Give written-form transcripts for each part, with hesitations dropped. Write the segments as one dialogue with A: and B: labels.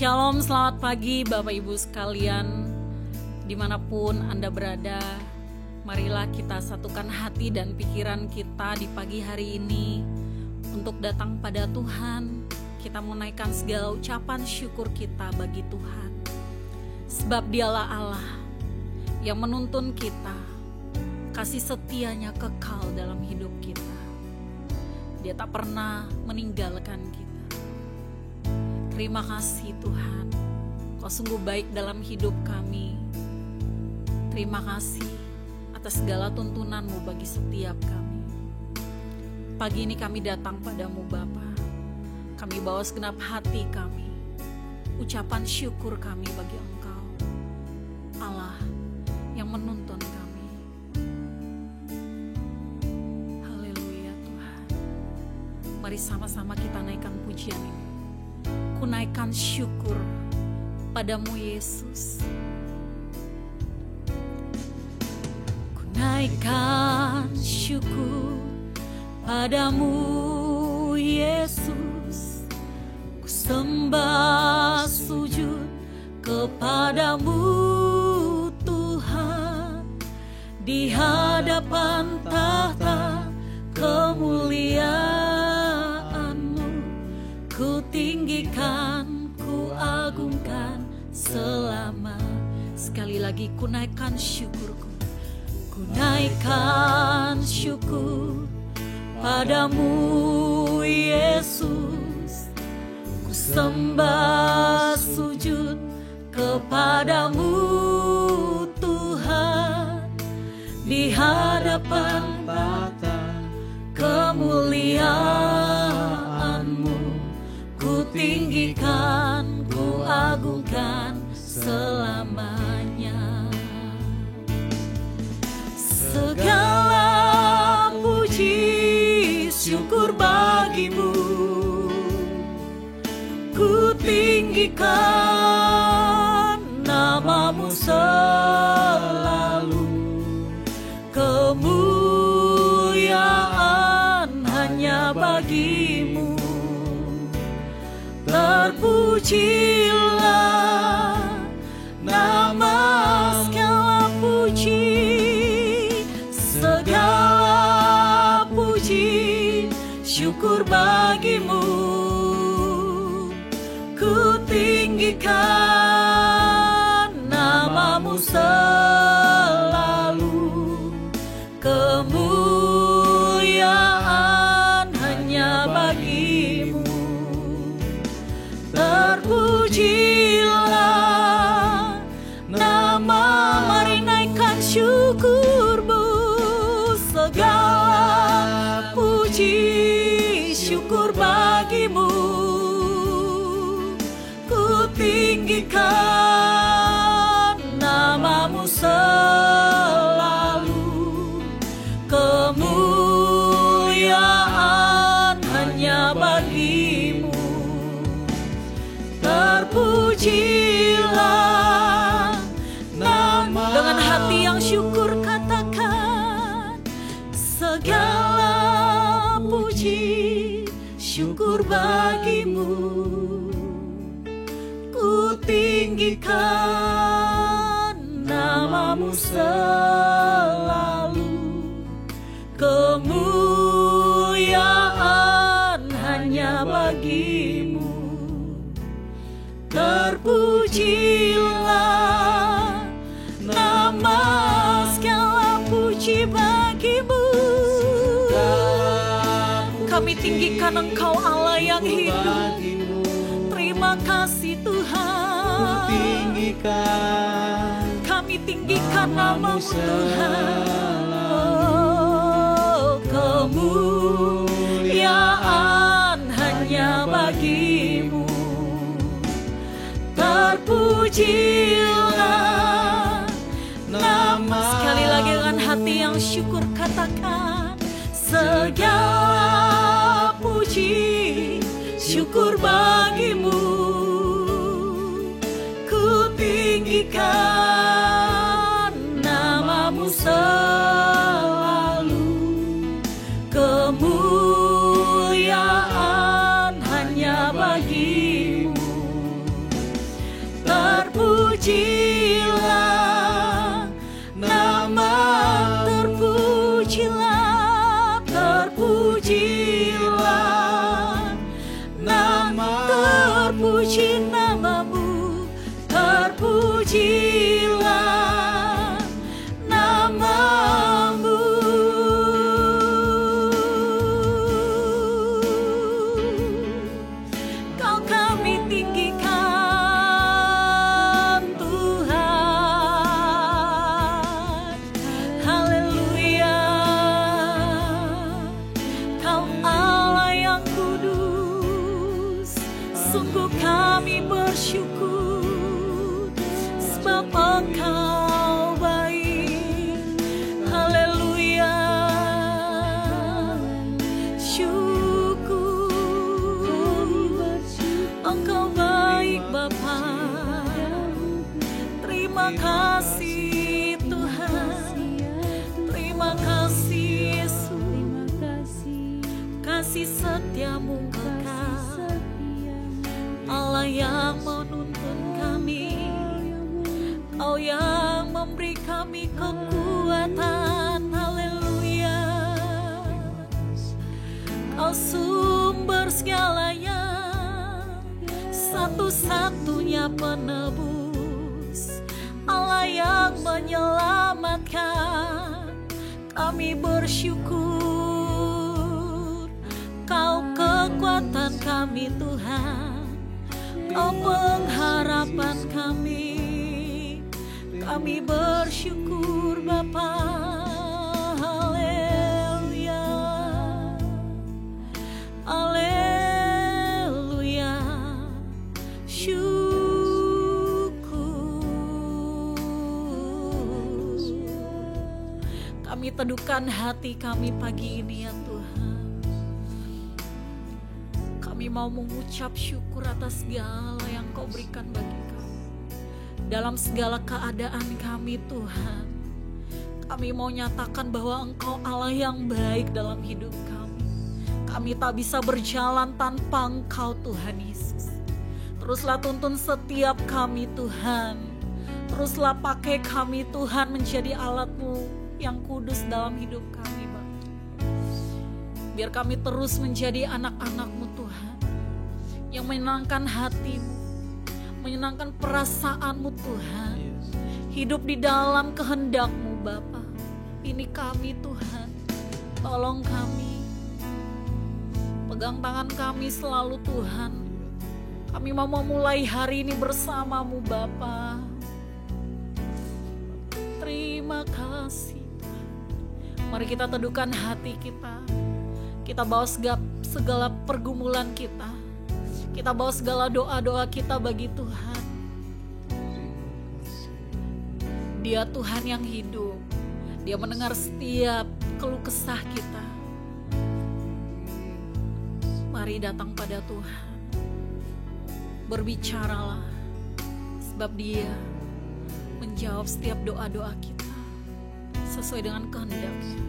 A: Shalom, selamat pagi Bapak Ibu sekalian, dimanapun Anda berada. Marilah kita satukan hati dan pikiran kita di pagi hari ini untuk datang pada Tuhan. Kita menaikkan segala ucapan syukur kita bagi Tuhan, sebab Dialah Allah yang menuntun kita. Kasih setianya kekal dalam hidup kita. Dia tak pernah meninggalkan kita. Terima kasih Tuhan, Kau sungguh baik dalam hidup kami. Terima kasih atas segala tuntunan-Mu bagi setiap kami. Pagi ini kami datang padamu Bapa. Kami bawa segenap hati kami, ucapan syukur kami bagi Engkau, Allah yang menuntun kami. Haleluya Tuhan. Mari sama-sama kita naikkan pujian ini. Ku naikkan syukur padamu Yesus. Ku naikkan syukur padamu Yesus. Ku sembah sujud kepadamu Tuhan. Di hadapan tahta kemuliaan-Mu, ku tinggikan, ku agungkan selama. Sekali lagi ku naikkan syukurku. Ku naikkan syukur padamu Yesus. Ku sembah sujud kepadamu Tuhan. Di hadapan tahta kemuliaan-Mu, ku tinggikan, ku agungkan selamanya. Segala puji syukur bagimu, ku tinggikan nama-Mu selalu. Kemuliaan hanya bagi-Mu. Terpujilah nama segala puji syukur bagimu. Ku tinggikan nama-Mu selalu. Kemuliaan hanya bagi-Mu. Terpujilah nama, mari naikkan syukur-Mu. Segala puji syukur bagi-Mu. Ku tinggikan nama-Mu selalu. Kemuliaan hanya bagi-Mu. Terpujilah nama. Dengan hati yang syukur katakan, segala puji syukur bagi-Mu. Ku tinggikan nama-Mu selalu. Kemuliaan hanya bagi-Mu. Terpujilah nama, segala puji bagi-Mu. Kami tinggikan Engkau Allah yang hidup. Terima kasih Tuhan. Kami tinggikan nama-Mu Tuhan. Oh, kemuliaan hanya bagi-Mu. Terpujilah nama. Sekali lagi dengan hati yang syukur katakan, segala puji syukur bagi-Mu. Ku tinggikan nama-Mu selalu. Kemuliaan hanya bagi-Mu. terpuji namamu, terpujilah namamu. Kau kami tinggikan Tuhan, haleluya. Kau Allah yang kudus, sungguh kami bersyukur sebab Engkau baik, haleluya. Syukur Engkau baik Bapa, terima kasih Tuhan, terima kasih Yesus, kasih setiamu kekal, Allah yang menuntun kami, Kau yang memberi kami kekuatan, haleluya. Kau sumber segalanya, satu-satunya penebus, Allah yang menyelamatkan. Kami bersyukur, Kau kekuatan kami Tuhan, Kau pengharapan kami. Kami bersyukur Bapa, haleluya, haleluya. Syukur. Kami teduhkan hati kami pagi ini ya Tuhan. Kami mau mengucap syukur atas segala yang Kau berikan bagi kami. Dalam segala keadaan kami Tuhan, kami mau nyatakan bahwa Engkau Allah yang baik dalam hidup kami. Kami tak bisa berjalan tanpa Engkau Tuhan Yesus. Teruslah tuntun setiap kami Tuhan. Teruslah pakai kami Tuhan menjadi alat-Mu yang kudus dalam hidup kami Bapa. Biar kami terus menjadi anak-anak-Mu Tuhan, yang menyenangkan hati-Mu, menyenangkan perasaan-Mu Tuhan, hidup di dalam kehendak-Mu Bapa. Ini kami Tuhan, tolong kami, pegang tangan kami selalu Tuhan. Kami mau memulai hari ini bersama-Mu Bapa. Terima kasih Tuhan. Mari kita teduhkan hati kita. Kita bawa segala pergumulan kita. Kita bawa segala doa-doa kita bagi Tuhan. Dia Tuhan yang hidup. Dia mendengar setiap keluh kesah kita. Mari datang pada Tuhan. Berbicaralah, sebab Dia menjawab setiap doa-doa kita sesuai dengan kehendak-Nya.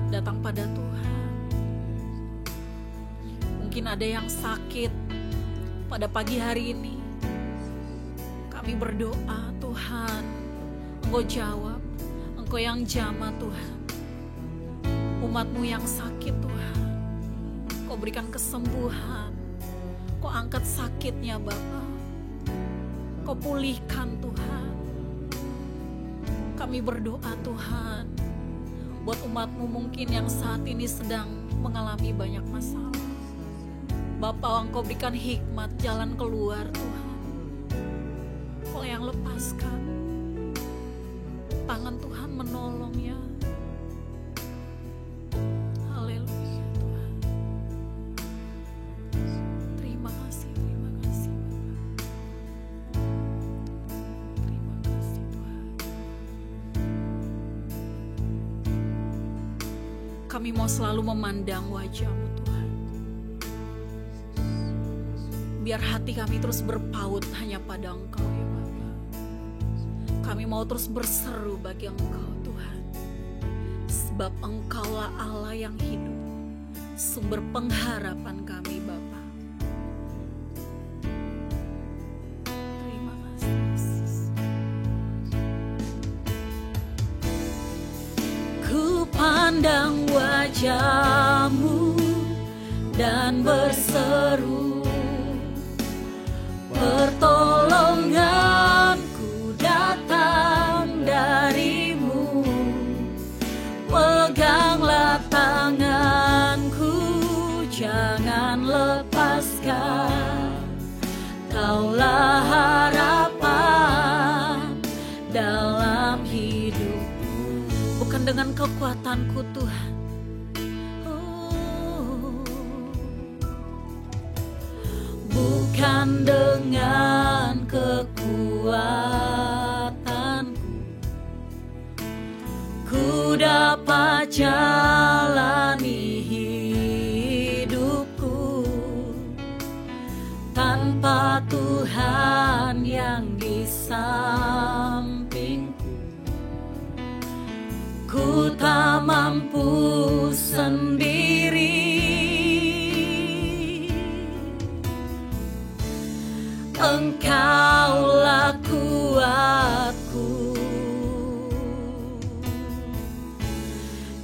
A: Datang pada Tuhan. Mungkin ada yang sakit pada pagi hari ini. Kami berdoa, Tuhan, Engkau jawab, Engkau yang jamah Tuhan. Umat-Mu yang sakit Tuhan, Kau berikan kesembuhan. Kau angkat sakitnya Bapa. Kau pulihkan Tuhan. Kami berdoa Tuhan, buat umat-Mu mungkin yang saat ini sedang mengalami banyak masalah. Bapa, Engkau berikan hikmat jalan keluar Tuhan. Kau yang lepaskan. Tangan Tuhan menolong ya. Haleluya Tuhan. Terima kasih Bapa. Terima kasih Tuhan. Kami mau selalu memandang wajah-Mu Tuhan. Biar hati kami terus berpaut hanya pada Engkau ya Bapa. Kami mau terus berseru bagi Engkau Tuhan. Sebab Engkaulah Allah yang hidup, sumber pengharapan kami Bapa. Terima kasih Yesus. Ku pandang wajah-Mu dan dan berseru, pertolonganku datang darimu. Peganglah tanganku, jangan lepaskan. Kaulah harapan dalam hidupku. Bukan dengan kekuatanku Tuhan, bukan dengan kekuatanku, ku dapat jalani hidupku tanpa Tuhan yang di sampingku. Ku tak mampu sendiri, Engkaulah kuatku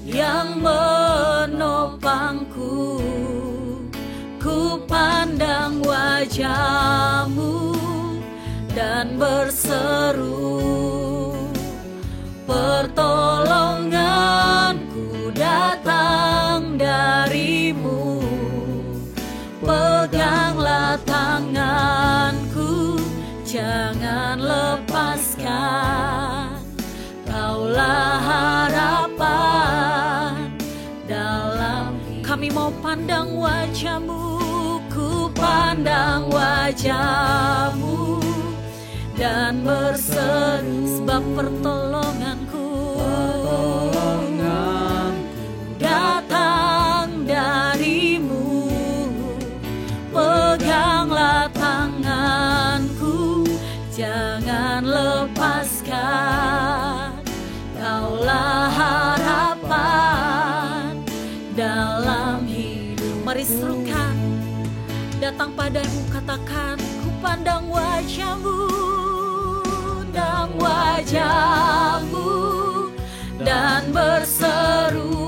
A: yang menopangku. Ku pandang wajah-Mu dan berseru, pertolonganku datang darimu. Peganglah tanganku, jangan lepaskan. Kaulah harapan dalam hidup. Kami mau pandang wajah-Mu, ku pandang wajah-Mu dan berseru, sebab pertolonganku datang darimu. Peganglah tanganku, jangan lepaskan. Kaulah harapan dalam hidup. Mari serukan, datang padamu, katakan, ku pandang wajah-Mu, pandang wajah-Mu dan berseru,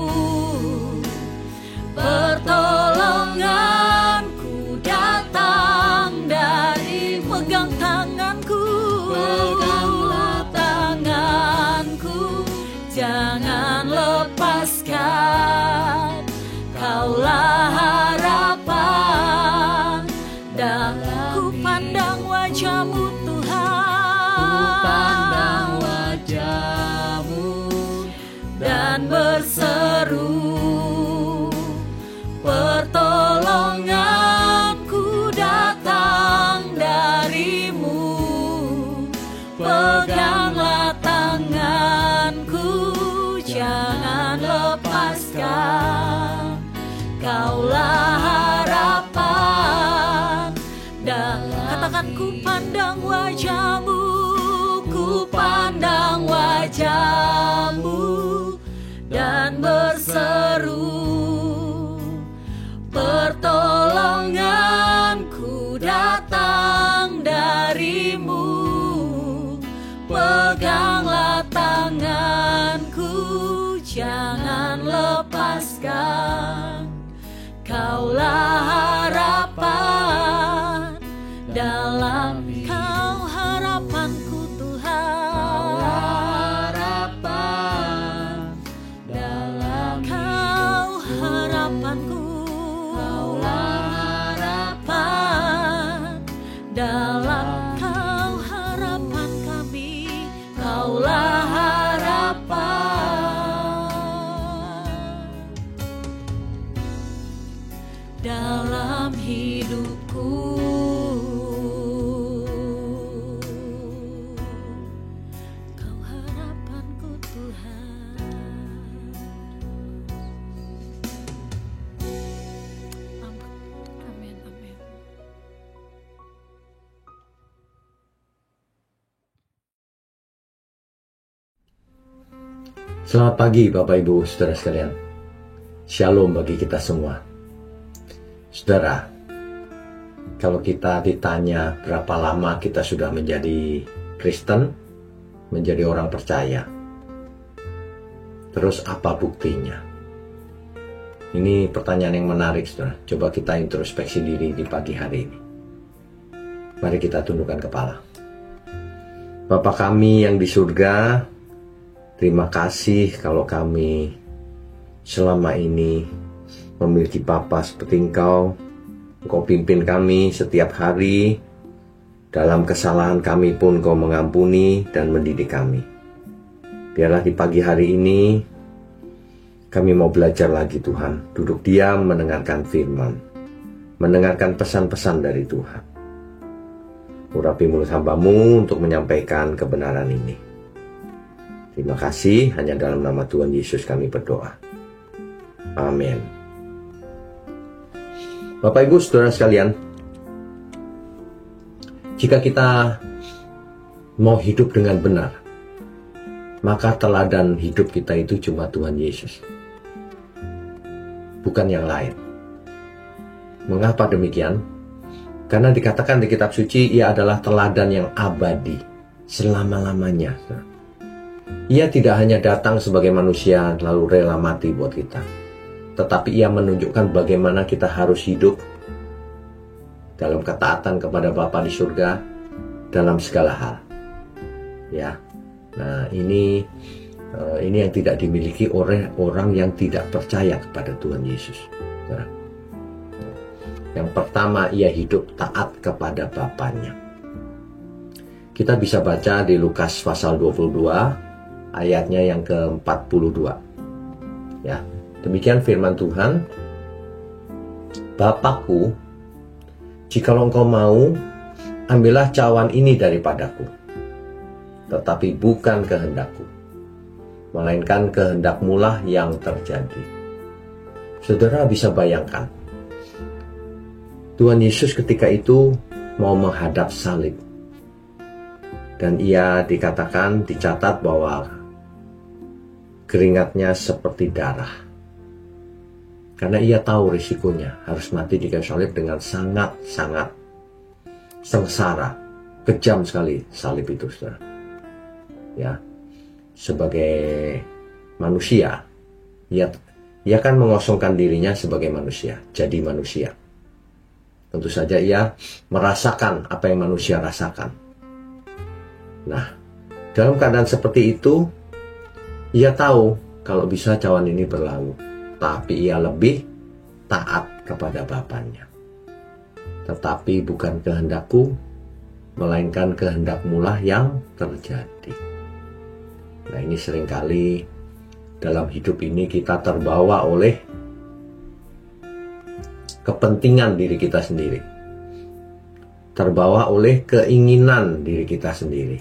A: pertolonganku datang dari. Pegang tanganku, peganglah tanganku, jangan lepaskan. Kaulah harapan dalam. Ku pandang wajah-Mu Tuhan, ku pandang wajah-Mu dan berseru, pertolonganku datang darimu. Peganglah tanganku, jangan lepaskan. Kaulah harapan dalam. Katakan, ku pandang wajah-Mu, ku pandang wajah-Mu dan berseru, pertolonganku datang darimu. Peganglah tanganku, jangan lepaskan. Kaulah harapan dalam. Kau harapanku Tuhan, harapan dalam. Kau harapanku, harapan dalam. Kau harapan kami, Kaulah harapan dalam hidupku. Kau harapanku Tuhan. Amin, amin.
B: Selamat pagi Bapak Ibu Saudara sekalian. Shalom bagi kita semua. Saudara, kalau kita ditanya berapa lama kita sudah menjadi Kristen, menjadi orang percaya, terus apa buktinya? Ini pertanyaan yang menarik, saudara. Coba kita introspeksi diri di pagi hari ini. Mari kita tundukkan kepala. Bapa kami yang di surga, terima kasih kalau kami selama ini memiliki Bapa seperti Engkau. Engkau pimpin kami setiap hari. Dalam kesalahan kami pun Engkau mengampuni dan mendidik kami. Biarlah di pagi hari ini kami mau belajar lagi Tuhan. Duduk diam mendengarkan firman. Mendengarkan pesan-pesan dari Tuhan. Urapi mulut hamba-Mu untuk menyampaikan kebenaran ini. Terima kasih, hanya dalam nama Tuhan Yesus kami berdoa. Amin. Bapak Ibu Saudara sekalian, jika kita mau hidup dengan benar, maka teladan hidup kita itu cuma Tuhan Yesus, bukan yang lain. Mengapa demikian? Karena dikatakan di kitab suci, Ia adalah teladan yang abadi selama-lamanya. Ia tidak hanya datang sebagai manusia lalu rela mati buat kita, tetapi Ia menunjukkan bagaimana kita harus hidup dalam ketaatan kepada Bapa di surga dalam segala hal. Ya. Nah, ini yang tidak dimiliki oleh orang yang tidak percaya kepada Tuhan Yesus. Nah, yang pertama, ia hidup taat kepada Bapanya. Kita bisa baca di Lukas pasal 22 ayatnya yang ke-42. Ya, demikian firman Tuhan. Bapakku, jikalau engkau mau, ambillah cawan ini daripadaku. Tetapi bukan kehendakku, melainkan kehendak-Mu lah yang terjadi. Saudara bisa bayangkan, Tuhan Yesus ketika itu mau menghadap salib. Dan Ia dicatat bahwa keringatnya seperti darah. Karena Ia tahu risikonya harus mati di kayu salib dengan sangat-sangat sengsara. Kejam sekali salib itu, saudara. Ya, sebagai manusia, ia kan mengosongkan dirinya sebagai manusia, jadi manusia. Tentu saja Ia merasakan apa yang manusia rasakan. Nah, dalam keadaan seperti itu, Ia tahu kalau bisa cawan ini berlalu. Tapi Ia lebih taat kepada Bapanya. Tetapi bukan kehendakku, melainkan kehendak-Mu lah yang terjadi. Nah, ini seringkali dalam hidup ini kita terbawa oleh kepentingan diri kita sendiri. Terbawa oleh keinginan diri kita sendiri.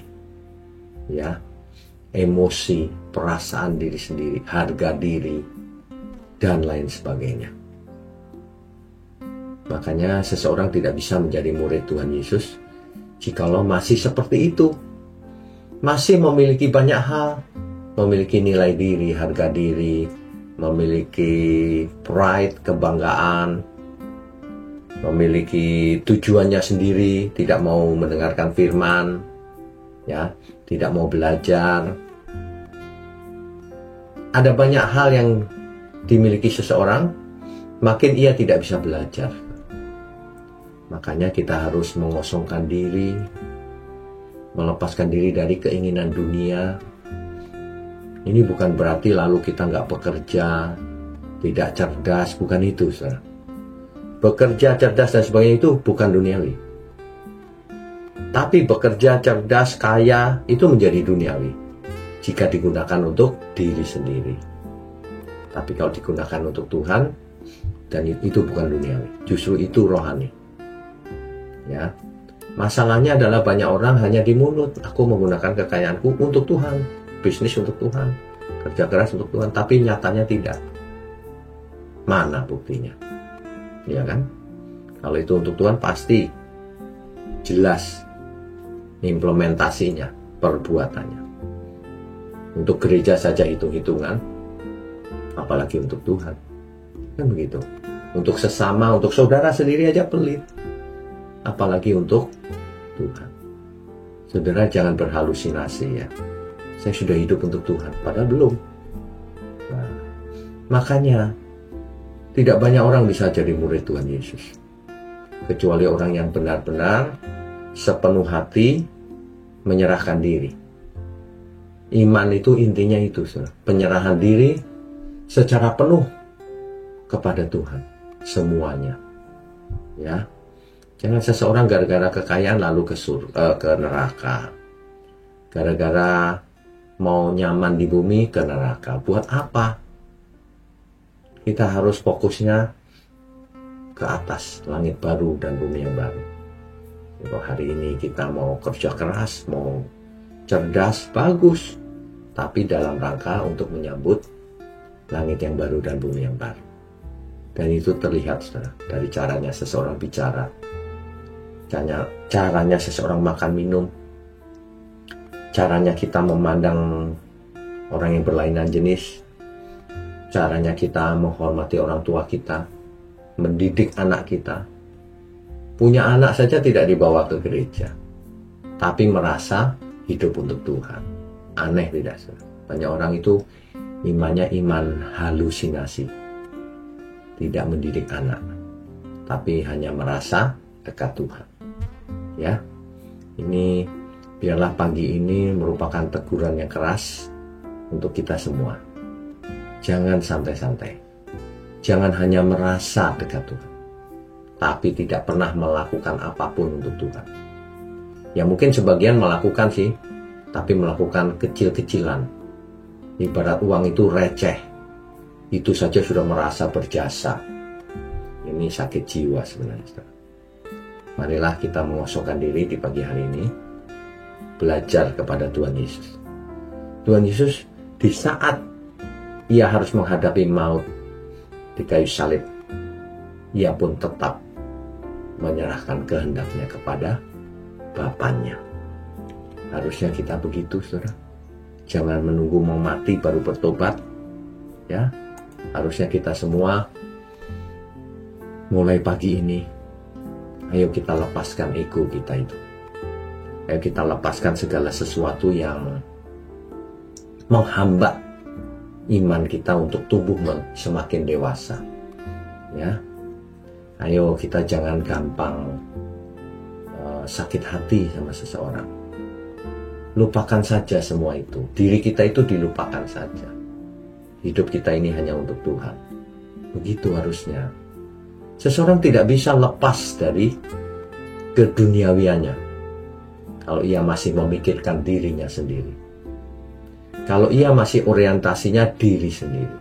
B: Ya, emosi, perasaan diri sendiri, harga diri, dan lain sebagainya. Makanya seseorang tidak bisa menjadi murid Tuhan Yesus jikalau masih seperti itu. Masih memiliki banyak hal, memiliki nilai diri, harga diri, memiliki pride, kebanggaan, memiliki tujuannya sendiri, tidak mau mendengarkan firman, ya, tidak mau belajar. Ada banyak hal yang dimiliki seseorang, makin ia tidak bisa belajar. Makanya kita harus mengosongkan diri, melepaskan diri dari keinginan dunia. Ini bukan berarti lalu kita nggak bekerja, tidak cerdas, bukan itu, saudara. Bekerja, cerdas, dan sebagainya itu bukan duniawi. Tapi bekerja, cerdas, kaya, itu menjadi duniawi jika digunakan untuk diri sendiri. Tapi kalau digunakan untuk Tuhan, dan itu bukan duniawi, justru itu rohani. Ya, masalahnya adalah banyak orang hanya di mulut, aku menggunakan kekayaanku untuk Tuhan, bisnis untuk Tuhan, kerja keras untuk Tuhan, tapi nyatanya tidak. Mana buktinya? Ya kan? Kalau itu untuk Tuhan pasti jelas implementasinya, perbuatannya. Untuk gereja saja hitung-hitungan, apalagi untuk Tuhan. Kan begitu. Untuk sesama, untuk saudara sendiri aja pelit, apalagi untuk Tuhan. Saudara jangan berhalusinasi ya. Saya sudah hidup untuk Tuhan, padahal belum. Nah, makanya Tidak banyak orang bisa jadi murid Tuhan Yesus, kecuali orang yang benar-benar sepenuh hati menyerahkan diri. Iman itu intinya itu, penyerahan diri secara penuh kepada Tuhan, semuanya. Ya, jangan seseorang gara-gara kekayaan lalu ke neraka, gara-gara mau nyaman di bumi ke neraka. Buat apa? Kita harus fokusnya ke atas, langit baru dan bumi yang baru. Kalau hari ini kita mau kerja keras, mau cerdas, bagus, tapi dalam rangka untuk menyambut langit yang baru dan bumi yang baru. Dan itu terlihat, saudara, dari caranya seseorang bicara, caranya seseorang makan minum, caranya kita memandang orang yang berlainan jenis, caranya kita menghormati orang tua kita, mendidik anak kita. Punya anak saja tidak dibawa ke gereja, tapi merasa hidup untuk Tuhan. Aneh tidak, saudara? Banyak orang itu imannya iman halusinasi, tidak mendidik anak, tapi hanya merasa dekat Tuhan. Ya, ini biarlah pagi ini merupakan teguran yang keras untuk kita semua. Jangan santai-santai. Jangan hanya merasa dekat Tuhan, tapi tidak pernah melakukan apapun untuk Tuhan. Ya mungkin sebagian melakukan sih, tapi melakukan kecil-kecilan. Ibarat uang itu receh, itu saja sudah merasa berjasa. Ini sakit jiwa sebenarnya. Marilah kita mengosongkan diri di pagi hari ini, belajar kepada Tuhan Yesus. Tuhan Yesus di saat Ia harus menghadapi maut di kayu salib, Ia pun tetap menyerahkan kehendaknya kepada Bapaknya. Harusnya kita begitu, saudara. Jangan menunggu mau mati baru bertobat. Ya, harusnya kita semua mulai pagi ini, ayo kita lepaskan ego kita itu. Ayo kita lepaskan segala sesuatu yang menghambat iman kita untuk tumbuh semakin dewasa. Ya, ayo kita jangan gampang sakit hati sama seseorang. Lupakan saja semua itu. Diri kita itu dilupakan saja. Hidup kita ini hanya untuk Tuhan. Begitu harusnya. Seseorang tidak bisa lepas dari keduniawiannya kalau ia masih memikirkan dirinya sendiri. Kalau ia masih orientasinya diri sendiri.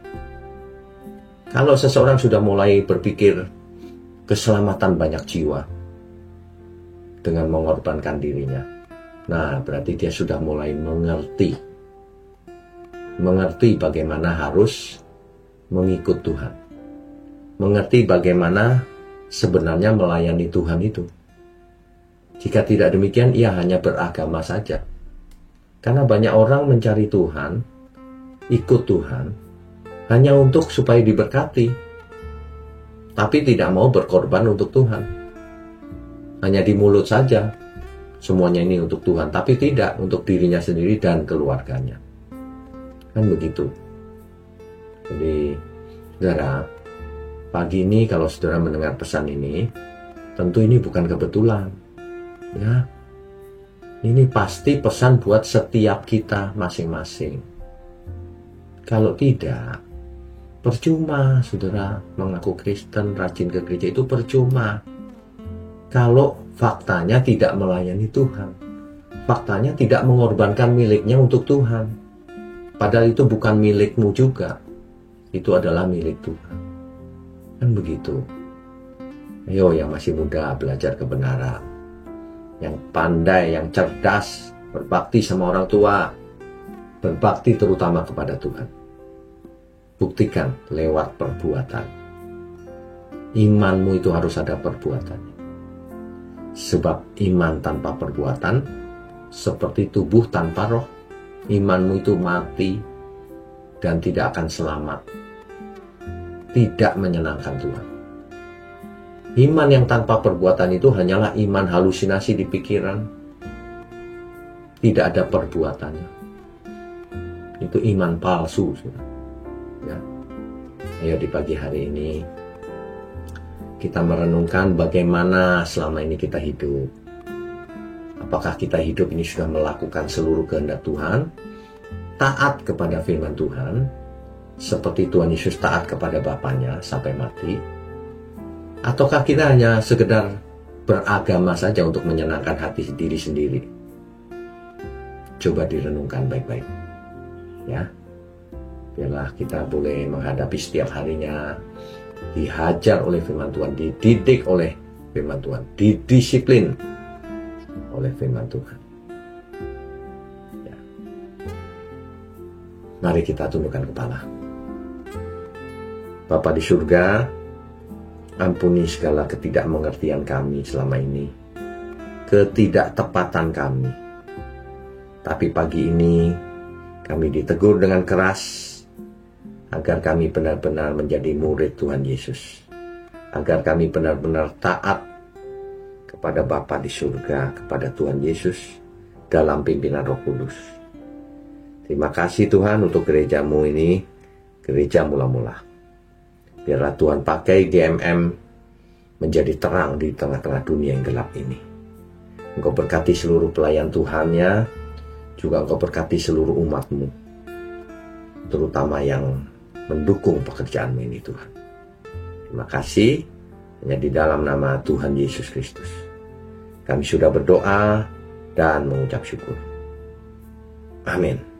B: Kalau seseorang sudah mulai berpikir keselamatan banyak jiwa dengan mengorbankan dirinya, nah berarti dia sudah mulai mengerti bagaimana harus mengikut Tuhan, mengerti bagaimana sebenarnya melayani Tuhan itu. Jika tidak demikian, ia hanya beragama saja. Karena banyak orang mencari Tuhan, ikut Tuhan, hanya untuk supaya diberkati, tapi tidak mau berkorban untuk Tuhan. Hanya di mulut saja, semuanya ini untuk Tuhan, tapi tidak untuk dirinya sendiri dan keluarganya. Kan begitu. Jadi, saudara, pagi ini kalau saudara mendengar pesan ini, tentu ini bukan kebetulan. Ya, ini pasti pesan buat setiap kita masing-masing. Kalau tidak, percuma saudara mengaku Kristen, rajin ke gereja, itu percuma. Kalau faktanya tidak melayani Tuhan, faktanya tidak mengorbankan miliknya untuk Tuhan. Padahal itu bukan milikmu juga, itu adalah milik Tuhan. Kan begitu. Ayo yang masih muda belajar kebenaran, yang pandai, yang cerdas, berbakti sama orang tua, berbakti terutama kepada Tuhan. Buktikan lewat perbuatan. Imanmu itu harus ada perbuatannya. Sebab iman tanpa perbuatan seperti tubuh tanpa roh. Imanmu itu mati dan tidak akan selamat, tidak menyenangkan Tuhan. Iman yang tanpa perbuatan itu hanyalah iman halusinasi di pikiran, tidak ada perbuatannya. Itu iman palsu, saudara. Ya. Ayo di pagi hari ini kita merenungkan bagaimana selama ini kita hidup. Apakah kita hidup ini sudah melakukan seluruh kehendak Tuhan, taat kepada firman Tuhan, seperti Tuhan Yesus taat kepada Bapaknya sampai mati? Ataukah kita hanya sekedar beragama saja untuk menyenangkan hati diri sendiri? Coba direnungkan baik-baik, ya. Biarlah kita boleh menghadapi setiap harinya, dihajar oleh firman Tuhan, dididik oleh firman Tuhan, didisiplin oleh firman Tuhan. Ya. Mari kita tundukkan kepala. Bapa di surga, ampuni segala ketidakmengertian kami selama ini, ketidaktepatan kami. Tapi pagi ini kami ditegur dengan keras, agar kami benar-benar menjadi murid Tuhan Yesus, agar kami benar-benar taat kepada Bapa di surga, kepada Tuhan Yesus dalam pimpinan Roh Kudus. Terima kasih Tuhan untuk gerejamu ini, gereja mula-mula. Biarlah Tuhan pakai GMM menjadi terang di tengah-tengah dunia yang gelap ini. Engkau berkati seluruh pelayan Tuhannya, juga Engkau berkati seluruh umatmu, terutama yang mendukung pekerjaanmu ini Tuhan. Terima kasih, hanya di dalam nama Tuhan Yesus Kristus kami sudah berdoa dan mengucap syukur. Amin.